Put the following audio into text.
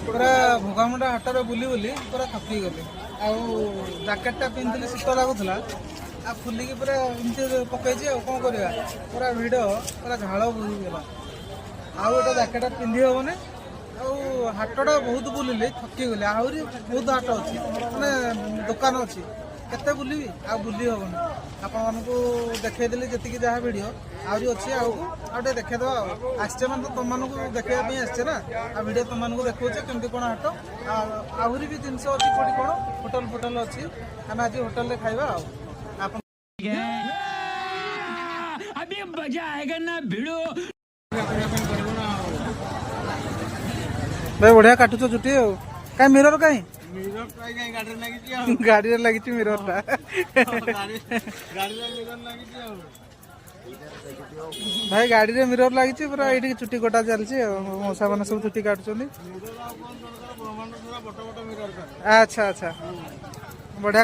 पूरा भोगामुंडा हाटर बुली बुली पूरा थकी गली आकेटा पिंधि शीत लगुला आ फुलिकी पूरा एमती पकई कौन करवा पूरा भिड़ पूरा झाड़ बोहीगला आउ जैकेटा पिंधि हेनी हाटटा बहुत बुलिली थकी गली आहरी बहुत हाट अच्छी मैंने दुकान अच्छी केते बुलबी आ बुली हेनी आपण देखईदेली जी जहाँ भिड आहरी अच्छी आगे देखीदे आसचे मैंने तुम मानक देखा आसचे ना आ भिड तुम मानक देखा केमती कौन हाट आहरी भी जिनस अच्छी कौटी कौन होटल फोटल अच्छी आम आज होटल खाଇବା अभी मजा आएगा ना भिड़ो भाई बढ़िया काटुच चुटी कहीं मिरर कहीं गाड़ी लगी मिरर भाई गाड़ी रे मिरर लगी पूरा ये चुटी कटा चलती मशा मैंने सब चुटी काटुं अच्छा अच्छा बढ़िया